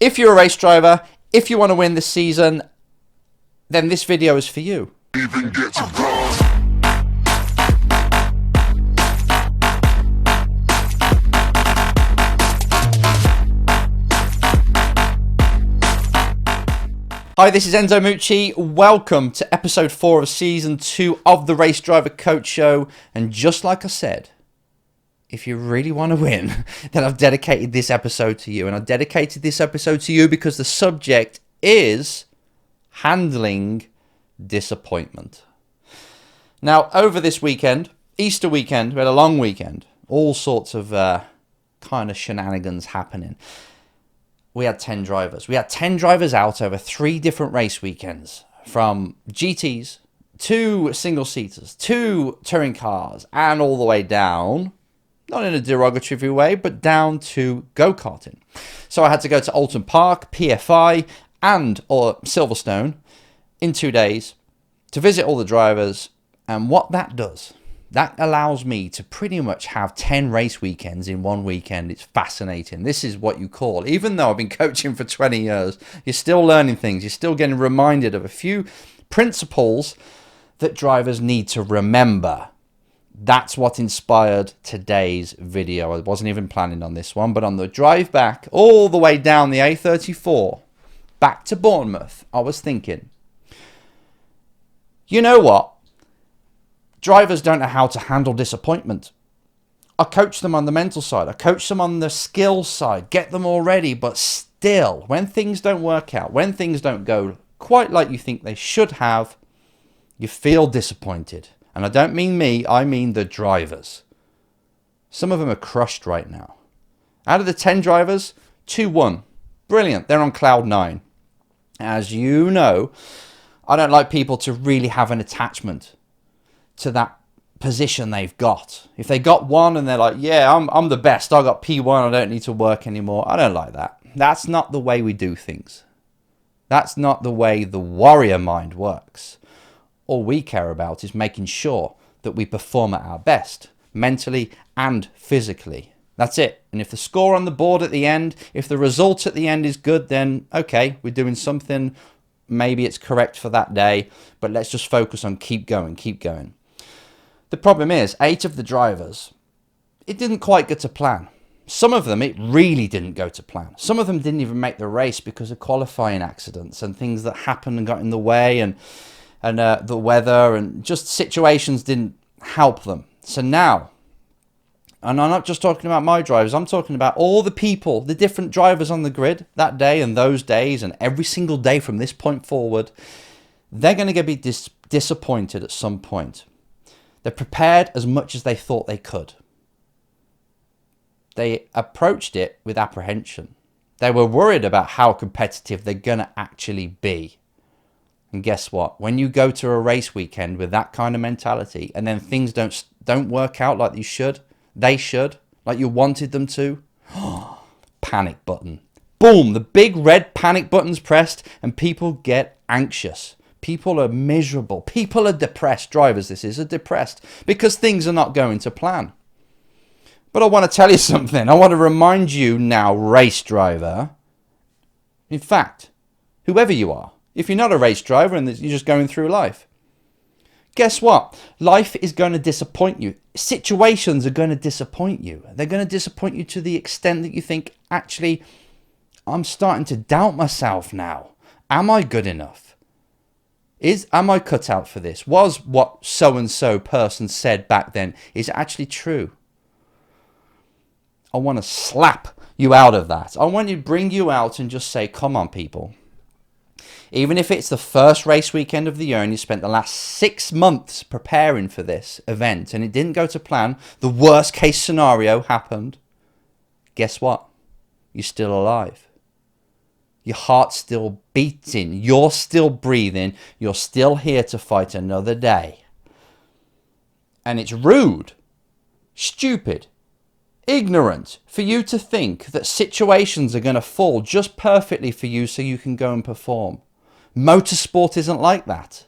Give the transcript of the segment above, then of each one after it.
If you're a race driver, if you want to win this season, then this video is for you. Even get to run. Hi, this is Enzo Mucci. Welcome to episode 4 of season 2 of the Race Driver Coach Show. And just like I said, if you really want to win, then I've dedicated this episode to you. And I've dedicated this episode to you because the subject is handling disappointment. Now, over this weekend, Easter weekend, we had a long weekend, all sorts of kind of shenanigans happening. We had 10 drivers. We had 10 drivers out over 3 different race weekends, from GTs to single-seaters to touring cars and all the way down, not in a derogatory way, but down to go-karting. So I had to go to Alton Park, PFI and Silverstone in 2 days to visit all the drivers. And what that does, that allows me to pretty much have 10 race weekends in one weekend. It's fascinating. This is what you call, even though I've been coaching for 20 years, you're still learning things. You're still getting reminded of a few principles that drivers need to remember. That's what inspired today's video. I wasn't even planning on this one, but on the drive back all the way down the A34 back to Bournemouth, I was thinking, you know what? Drivers don't know how to handle disappointment. I coach them on the mental side. I coach them on the skill side. Get them all ready. But still, when things don't work out, when things don't go quite like you think they should have, you feel disappointed. And I don't mean me, I mean the drivers. Some of them are crushed right now. Out of the 10 drivers, 2 won. Brilliant. They're on cloud 9. As you know, I don't like people to really have an attachment to that position they've got. If they got 1 and they're like, yeah, I'm the best, I got P1, I don't need to work anymore. I don't like that. That's not the way we do things. That's not the way the warrior mind works. All we care about is making sure that we perform at our best, mentally and physically. That's it. And if the score on the board at the end, if the result at the end is good, then okay, we're doing something. Maybe it's correct for that day, but let's just focus on keep going, keep going. The problem is, 8 of the drivers, it didn't quite go to plan. Some of them, it really didn't go to plan. Some of them didn't even make the race because of qualifying accidents and things that happened and got in the way, and the weather and just situations didn't help them. So now, and I'm not just talking about my drivers, I'm talking about all the people, the different drivers on the grid that day and those days and every single day from this point forward, they're going to be disappointed at some point. They're prepared as much as they thought they could. They approached it with apprehension. They were worried about how competitive they're going to actually be. And guess what? When you go to a race weekend with that kind of mentality and then things don't work out like they should, like you wanted them to, panic button. Boom, the big red panic button's pressed and people get anxious. People are miserable. People are depressed. Drivers, are depressed because things are not going to plan. But I want to tell you something. I want to remind you now, race driver. In fact, whoever you are, if you're not a race driver and you're just going through life, guess what? Life is going to disappoint you. Situations are going to disappoint you. They're going to disappoint you to the extent that you think, actually, I'm starting to doubt myself now. Am I good enough? Am I cut out for this? Was what so-and-so person said back then is actually true? I want to slap you out of that. I want to bring you out and just say, come on, people. Even if it's the first race weekend of the year and you spent the last 6 months preparing for this event and it didn't go to plan, the worst case scenario happened. Guess what? You're still alive. Your heart's still beating. You're still breathing. You're still here to fight another day. And it's rude, stupid, ignorant for you to think that situations are going to fall just perfectly for you so you can go and perform. Motorsport isn't like that.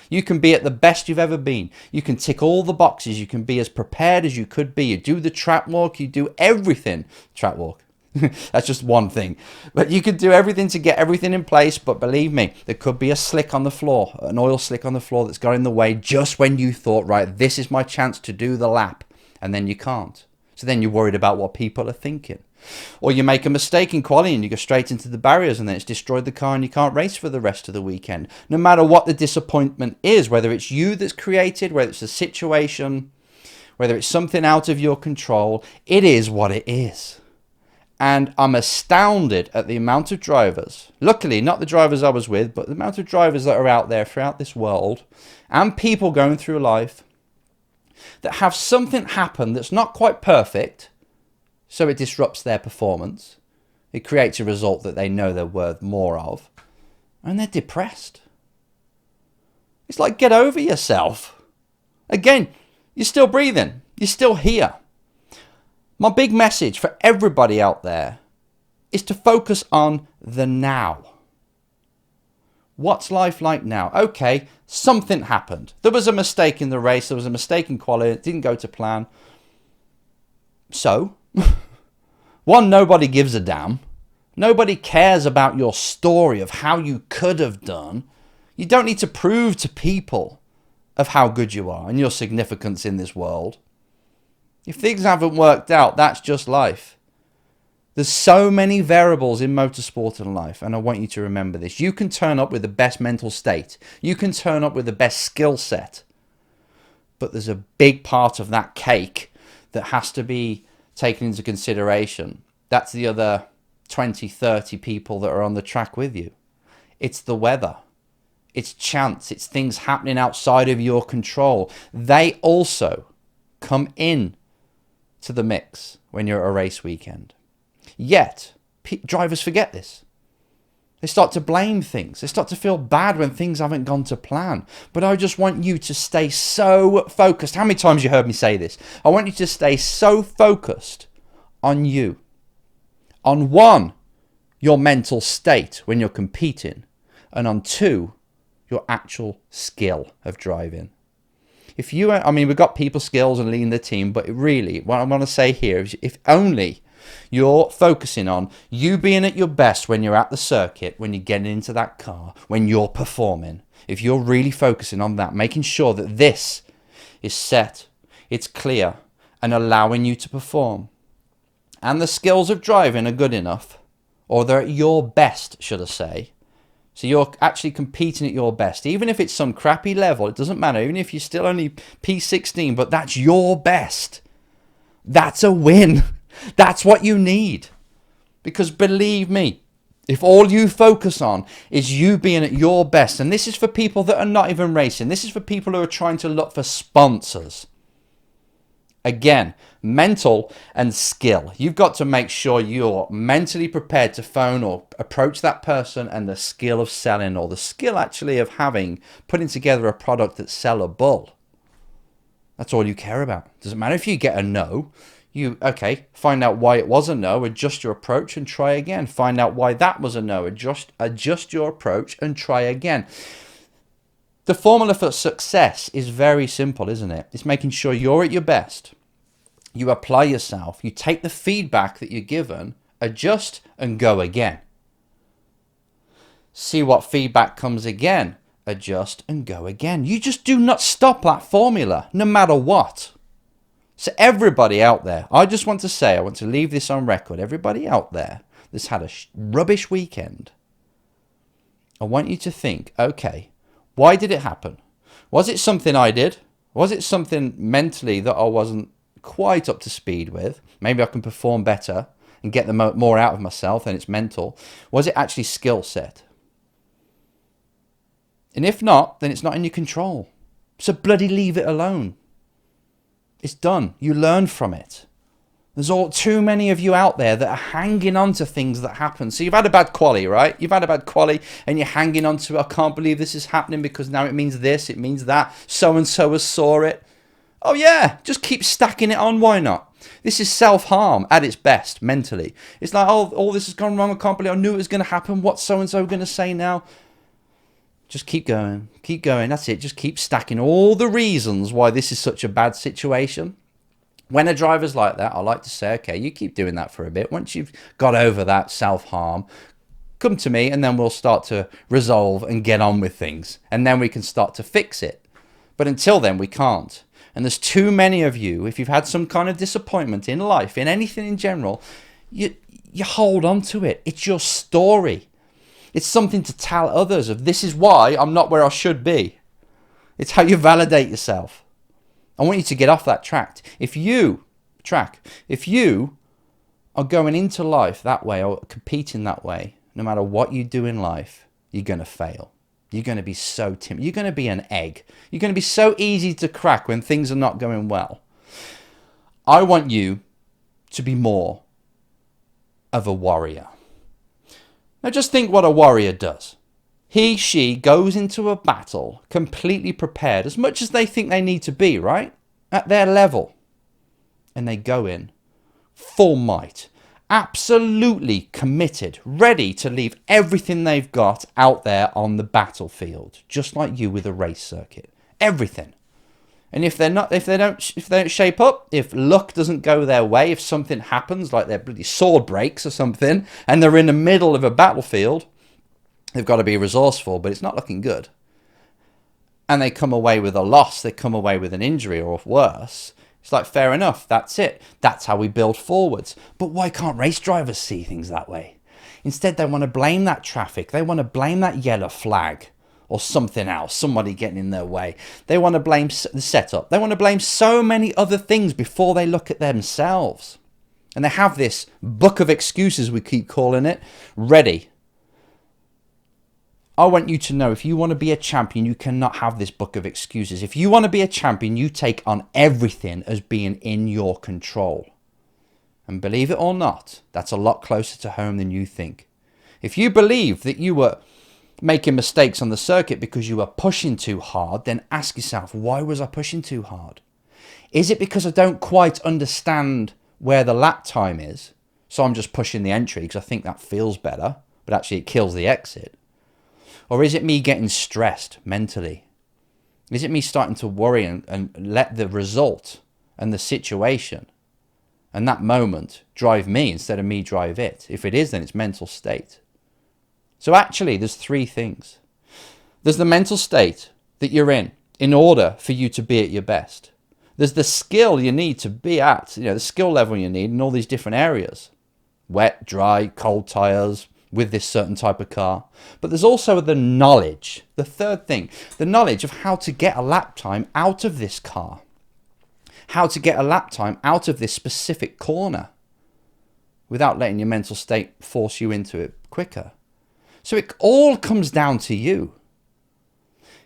You can be at the best you've ever been. You can tick all the boxes. You can be as prepared as you could be. You do the track walk. You do everything. Track walk. That's just one thing. But you could do everything to get everything in place. But believe me, there could be a slick on the floor, an oil slick on the floor that's got in the way just when you thought, right, this is my chance to do the lap. And then you can't. So then you're worried about what people are thinking. Or you make a mistake in quality and you go straight into the barriers and then it's destroyed the car and you can't race for the rest of the weekend. No matter what the disappointment is, whether it's you that's created, whether it's a situation, whether it's something out of your control, it is what it is. And I'm astounded at the amount of drivers, luckily not the drivers I was with, but the amount of drivers that are out there throughout this world and people going through life that have something happen that's not quite perfect, so it disrupts their performance. It creates a result that they know they're worth more of, and they're depressed. It's like, get over yourself. Again, you're still breathing. You're still here. My big message for everybody out there is to focus on the now. What's life like now? Okay, something happened. There was a mistake in the race. There was a mistake in quality. It didn't go to plan. So, one, nobody gives a damn. Nobody cares about your story of how you could have done. You don't need to prove to people of how good you are and your significance in this world. If things haven't worked out, that's just life. There's so many variables in motorsport and life, and I want you to remember this. You can turn up with the best mental state. You can turn up with the best skill set. But there's a big part of that cake that has to be taken into consideration. That's the other 20, 30 people that are on the track with you. It's the weather. It's chance. It's things happening outside of your control. They also come in to the mix when you're at a race weekend. Yet, drivers forget this. They start to blame things. They start to feel bad when things haven't gone to plan. But I just want you to stay so focused. How many times you heard me say this? I want you to stay so focused on you. On one, your mental state when you're competing. And on two, your actual skill of driving. If you, I mean, we've got people skills and leading the team, but really, what I want to say here is if only you're focusing on you being at your best when you're at the circuit, when you're getting into that car, when you're performing. If you're really focusing on that, making sure that this is set, it's clear, and allowing you to perform. And the skills of driving are good enough, or they're at your best, should I say. So you're actually competing at your best. Even if it's some crappy level, it doesn't matter. Even if you're still only P16, but that's your best. That's a win. That's what you need. Because believe me, if all you focus on is you being at your best, and this is for people that are not even racing, this is for people who are trying to look for sponsors. Again, mental and skill. You've got to make sure you're mentally prepared to phone or approach that person, and the skill of selling, or the skill actually of putting together a product that's sellable. That's all you care about. Doesn't matter if you get a no. Find out why it was a no, adjust your approach and try again. Find out why that was a no, adjust your approach and try again. The formula for success is very simple, isn't it? It's making sure you're at your best. You apply yourself, you take the feedback that you're given, adjust and go again. See what feedback comes again, adjust and go again. You just do not stop that formula, no matter what. So everybody out there, I just want to say, I want to leave this on record. Everybody out there that's had a rubbish weekend, I want you to think, okay, why did it happen? Was it something I did? Was it something mentally that I wasn't quite up to speed with? Maybe I can perform better and get the more out of myself, and it's mental. Was it actually skill set? And if not, then it's not in your control. So bloody leave it alone. It's done. You learn from it. There's too many of you out there that are hanging on to things that happen. So you've had a bad quali, right? You've had a bad quali and you're hanging on to, I can't believe this is happening because now it means this, it means that. So-and-so has saw it. Oh yeah, just keep stacking it on. Why not? This is self-harm at its best, mentally. It's like, oh, all this has gone wrong. I can't believe I knew it was going to happen. What's so-and-so going to say now? Just keep going. Keep going. That's it. Just keep stacking all the reasons why this is such a bad situation. When a driver's like that, I like to say, okay, you keep doing that for a bit. Once you've got over that self-harm, come to me and then we'll start to resolve and get on with things. And then we can start to fix it. But until then, we can't. And there's too many of you, if you've had some kind of disappointment in life, in anything in general, you hold on to it. It's your story. It's something to tell others of, this is why I'm not where I should be. It's how you validate yourself. I want you to get off that track. If you are going into life that way or competing that way, no matter what you do in life, you're going to fail. You're going to be so timid. You're going to be an egg. You're going to be so easy to crack when things are not going well. I want you to be more of a warrior. Now just think what a warrior does. She goes into a battle completely prepared, as much as they think they need to be, right? At their level. And they go in full might. Absolutely committed, ready to leave everything they've got out there on the battlefield, just like you with a race circuit. Everything. And if they don't shape up, if luck doesn't go their way, if something happens, like their bloody sword breaks or something, and they're in the middle of a battlefield, they've got to be resourceful, but it's not looking good. And they come away with a loss, they come away with an injury or worse. It's like, fair enough, that's it. That's how we build forwards. But why can't race drivers see things that way? Instead, they want to blame that traffic. They want to blame that yellow flag or something else, somebody getting in their way. They want to blame the setup. They want to blame so many other things before they look at themselves. And they have this book of excuses, we keep calling it, ready. I want you to know, if you want to be a champion, you cannot have this book of excuses. If you want to be a champion, you take on everything as being in your control. And believe it or not, that's a lot closer to home than you think. If you believe that you were making mistakes on the circuit because you were pushing too hard, then ask yourself, why was I pushing too hard? Is it because I don't quite understand where the lap time is, so I'm just pushing the entry because I think that feels better, but actually it kills the exit? Or is it me getting stressed mentally? Is it me starting to worry and let the result and the situation and that moment drive me instead of me drive it? If it is, then it's mental state. So actually, there's three things. There's the mental state that you're in order for you to be at your best. There's the skill you need to be at, the skill level you need in all these different areas. Wet, dry, cold tires, with this certain type of car. But there's also the knowledge, the third thing, the knowledge of how to get a lap time out of this car, how to get a lap time out of this specific corner without letting your mental state force you into it quicker. So it all comes down to you.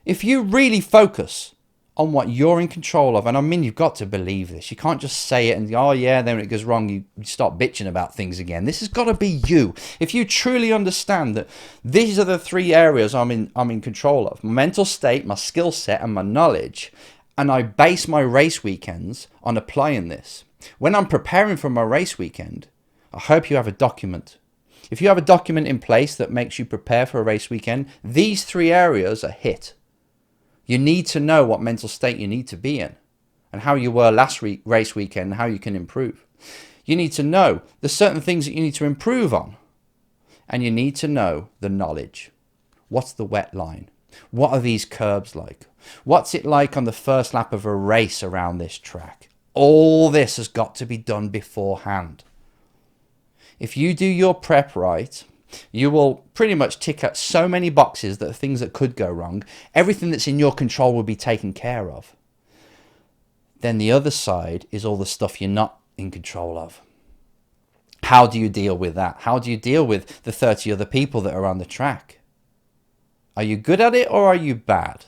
If you really focus on what you're in control of, and I mean, you've got to believe this. You can't just say it and, oh yeah, then when it goes wrong, you start bitching about things again. This has got to be you. If you truly understand that these are the three areas I'm in control of, my mental state, my skill set, and my knowledge, and I base my race weekends on applying this. When I'm preparing for my race weekend, I hope you have a document. If you have a document in place that makes you prepare for a race weekend, these three areas are hit. You need to know what mental state you need to be in and how you were last race weekend and how you can improve. You need to know the certain things that you need to improve on. And you need to know the knowledge. What's the wet line? What are these curbs like? What's it like on the first lap of a race around this track? All this has got to be done beforehand. If you do your prep right, you will pretty much tick out so many boxes that are things that could go wrong. Everything that's in your control will be taken care of. Then the other side is all the stuff you're not in control of. How do you deal with that? How do you deal with the 30 other people that are on the track? Are you good at it or are you bad?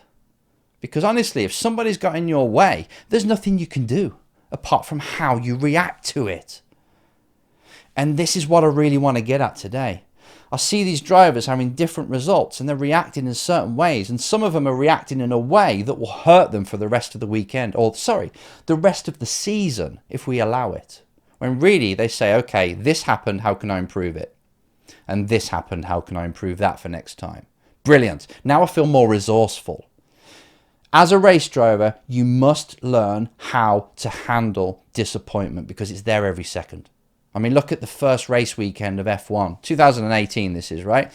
Because honestly, if somebody's got in your way, there's nothing you can do apart from how you react to it. And this is what I really want to get at today. I see these drivers having different results and they're reacting in certain ways, and some of them are reacting in a way that will hurt them for the rest of the weekend, or the rest of the season if we allow it. When really they say, okay, this happened, how can I improve it? And this happened, how can I improve that for next time? Brilliant. Now I feel more resourceful. As a race driver, you must learn how to handle disappointment because it's there every second. I mean, look at the first race weekend of F1, 2018 this is, right?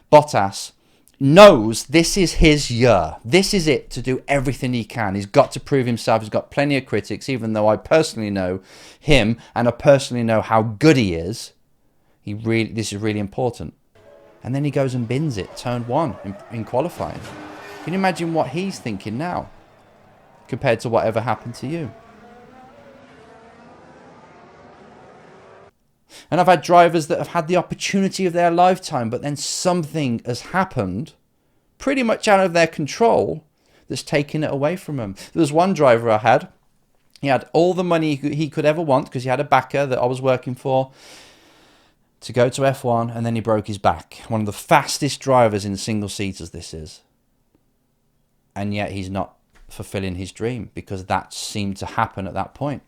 Bottas knows this is his year. This is it to do everything he can. He's got to prove himself. He's got plenty of critics, even though I personally know him and I personally know how good he is. This is really important. And then he goes and bins it, turn one in qualifying. Can you imagine what he's thinking now compared to whatever happened to you? And I've had drivers that have had the opportunity of their lifetime, but then something has happened pretty much out of their control that's taken it away from them. There was one driver I had. He had all the money he could ever want because he had a backer that I was working for to go to F1, and then he broke his back. One of the fastest drivers in single seaters this is. And yet he's not fulfilling his dream because that seemed to happen at that point.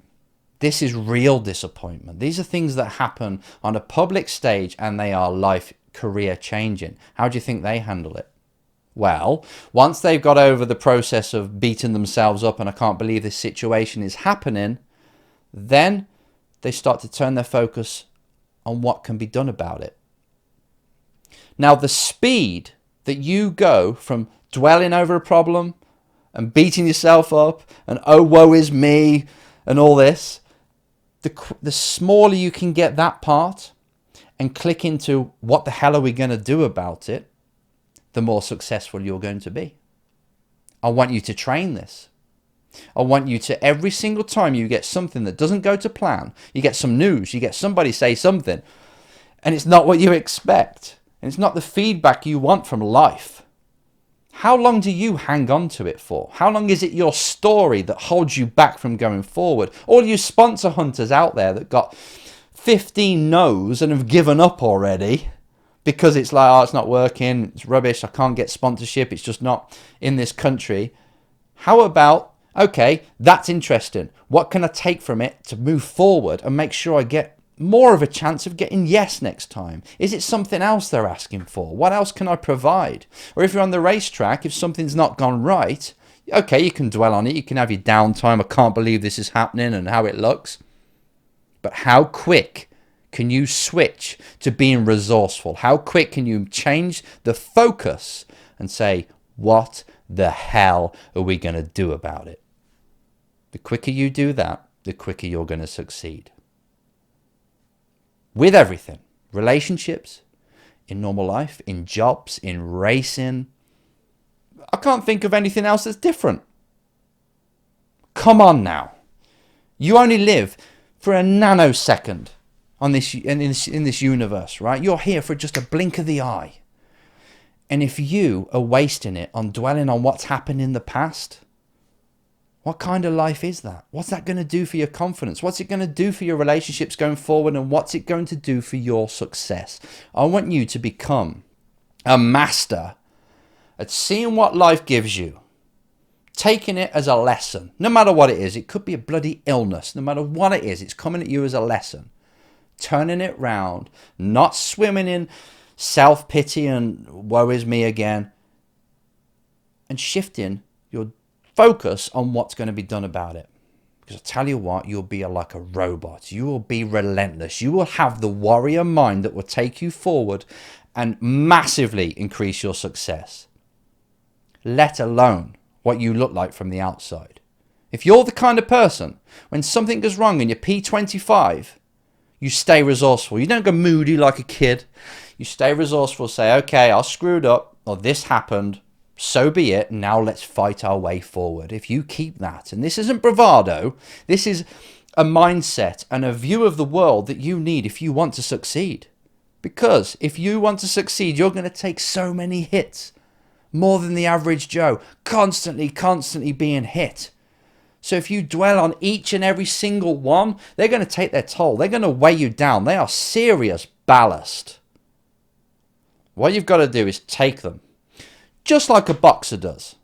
This is real disappointment. These are things that happen on a public stage and they are life, career changing. How do you think they handle it? Well, once they've got over the process of beating themselves up and I can't believe this situation is happening, then they start to turn their focus on what can be done about it. Now, the speed that you go from dwelling over a problem and beating yourself up and oh woe is me and all this, the smaller you can get that part and click into what the hell are we going to do about it, the more successful you're going to be. I want you to train this. I want you to, every single time you get something that doesn't go to plan, you get some news, you get somebody say something and it's not what you expect and it's not the feedback you want from life. How long do you hang on to it for? How long is it your story that holds you back from going forward? All you sponsor hunters out there that got 15 no's and have given up already because it's like, oh, it's not working, it's rubbish, I can't get sponsorship, it's just not in this country. How about, okay, that's interesting. What can I take from it to move forward and make sure I get more of a chance of getting yes next time? Is it something else they're asking for? What else can I provide? Or if you're on the racetrack, if something's not gone right, okay, you can dwell on it. You can have your downtime. I can't believe this is happening and how it looks. But how quick can you switch to being resourceful? How quick can you change the focus and say, what the hell are we going to do about it? The quicker you do that, the quicker you're going to succeed. With everything, relationships, in normal life, in jobs, in racing. I can't think of anything else that's different. Come on now. You only live for a nanosecond on this in this universe, right? You're here for just a blink of the eye. And if you are wasting it on dwelling on what's happened in the past, what kind of life is that? What's that going to do for your confidence? What's it going to do for your relationships going forward? And what's it going to do for your success? I want you to become a master at seeing what life gives you, taking it as a lesson, no matter what it is. It could be a bloody illness. No matter what it is, it's coming at you as a lesson. Turning it round, not swimming in self-pity and woe is me again, and shifting your focus on what's going to be done about it. Because I tell you what, you'll be like a robot. You will be relentless. You will have the warrior mind that will take you forward and massively increase your success. Let alone what you look like from the outside. If you're the kind of person, when something goes wrong in your P25, you stay resourceful. You don't go moody like a kid. You stay resourceful, say, okay, I screwed up, or this happened, so be it, now let's fight our way forward. If you keep that, and this isn't bravado, this is a mindset and a view of the world that you need if you want to succeed. Because if you want to succeed, you're going to take so many hits, more than the average Joe, constantly being hit. So if you dwell on each and every single one, they're going to take their toll. They're going to weigh you down. They are serious ballast. What you've got to do is take them. Just like a boxer does.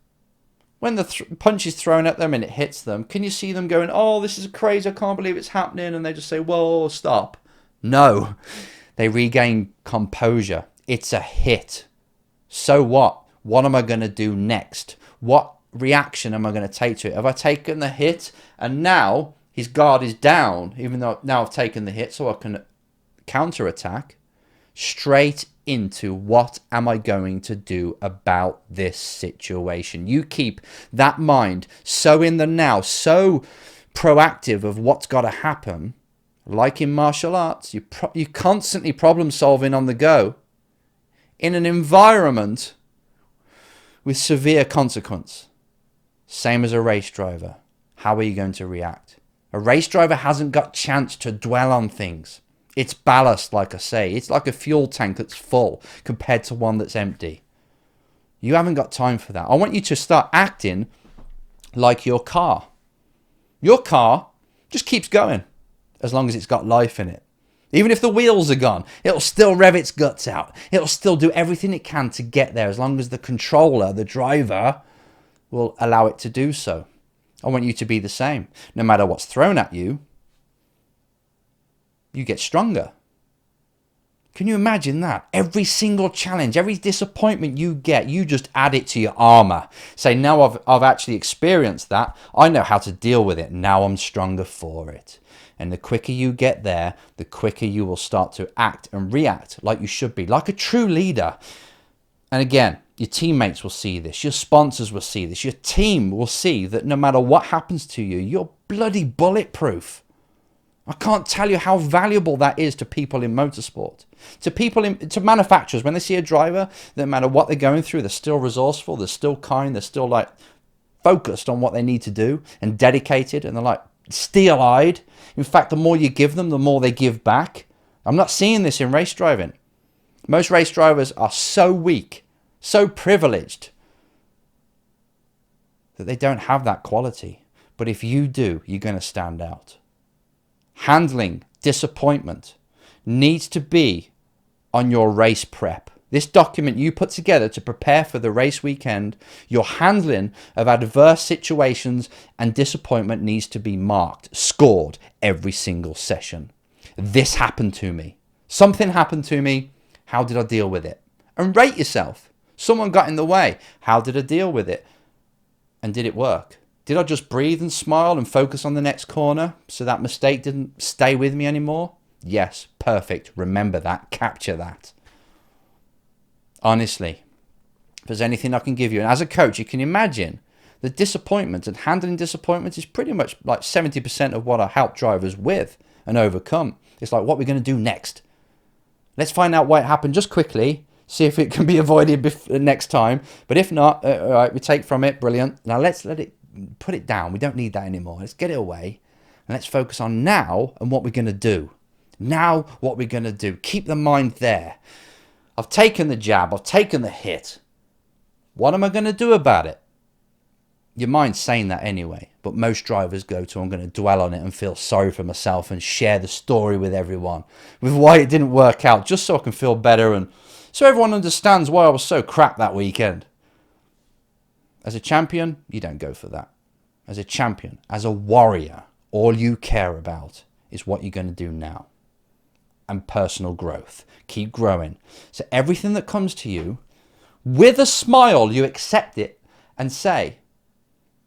When the punch is thrown at them and it hits them, can you see them going, oh, this is crazy, I can't believe it's happening, and they just say, whoa, stop. No. They regain composure. It's a hit. So what? What am I going to do next? What reaction am I going to take to it? Have I taken the hit and now his guard is down, even though now I've taken the hit so I can counter-attack? Straight into what am I going to do about this situation? You keep that mind so in the now, so proactive of what's got to happen. Like in martial arts, you're constantly problem solving on the go in an environment with severe consequence. Same as a race driver. How are you going to react? A race driver hasn't got chance to dwell on things. It's ballast, like I say. It's like a fuel tank that's full compared to one that's empty. You haven't got time for that. I want you to start acting like your car. Your car just keeps going as long as it's got life in it. Even if the wheels are gone, it'll still rev its guts out. It'll still do everything it can to get there as long as the controller, the driver, will allow it to do so. I want you to be the same. No matter what's thrown at you, you get stronger. Can you imagine that? Every single challenge, every disappointment you get, you just add it to your armor. Say, now I've actually experienced that. I know how to deal with it. Now I'm stronger for it. And the quicker you get there, the quicker you will start to act and react like you should be, like a true leader. And again, your teammates will see this. Your sponsors will see this. Your team will see that no matter what happens to you, you're bloody bulletproof. I can't tell you how valuable that is to people in motorsport. To manufacturers, when they see a driver, no matter what they're going through, they're still resourceful, they're still kind, they're still like focused on what they need to do and dedicated, and they're like steel-eyed. In fact, the more you give them, the more they give back. I'm not seeing this in race driving. Most race drivers are so weak, so privileged, that they don't have that quality. But if you do, you're going to stand out. Handling disappointment needs to be on your race prep. This document you put together to prepare for the race weekend, your handling of adverse situations and disappointment needs to be marked, scored every single session. This happened to me. Something happened to me. How did I deal with it? And rate yourself. Someone got in the way. How did I deal with it? And did it work? Did I just breathe and smile and focus on the next corner so that mistake didn't stay with me anymore? Yes, perfect. Remember that. Capture that. Honestly, if there's anything I can give you, and as a coach, you can imagine the disappointment and handling disappointment is pretty much like 70% of what I help drivers with and overcome. It's like, what we're going to do next. Let's find out why it happened just quickly. See if it can be avoided next time. But if not, all right, we take from it. Brilliant. Now let's put it down. We don't need that anymore. Let's get it away. And let's focus on now and what we're going to do. Now, what we're going to do. Keep the mind there. I've taken the jab. I've taken the hit. What am I going to do about it? Your mind's saying that anyway. But most drivers go to, I'm going to dwell on it and feel sorry for myself and share the story with everyone. With why it didn't work out. Just so I can feel better and so everyone understands why I was so crap that weekend. As a champion, you don't go for that. As a champion, as a warrior, all you care about is what you're going to do now. And personal growth. Keep growing. So everything that comes to you, with a smile, you accept it and say,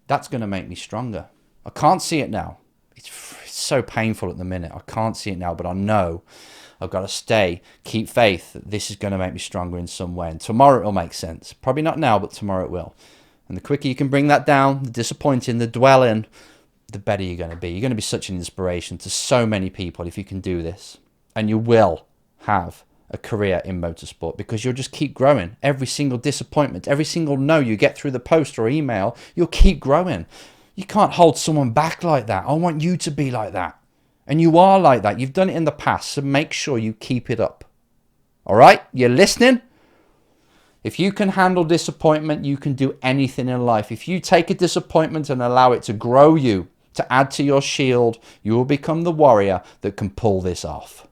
that's going to make me stronger. I can't see it now. It's so painful at the minute. I can't see it now, but I know I've got to stay, keep faith that this is going to make me stronger in some way. And tomorrow it'll make sense. Probably not now, but tomorrow it will. And the quicker you can bring that down, the disappointing, the dwelling, the better you're going to be. You're going to be such an inspiration to so many people if you can do this. And you will have a career in motorsport because you'll just keep growing. Every single disappointment, every single no you get through the post or email, you'll keep growing. You can't hold someone back like that. I want you to be like that. And you are like that. You've done it in the past, so make sure you keep it up. All right? You're listening? If you can handle disappointment, you can do anything in life. If you take a disappointment and allow it to grow you, to add to your shield, you will become the warrior that can pull this off.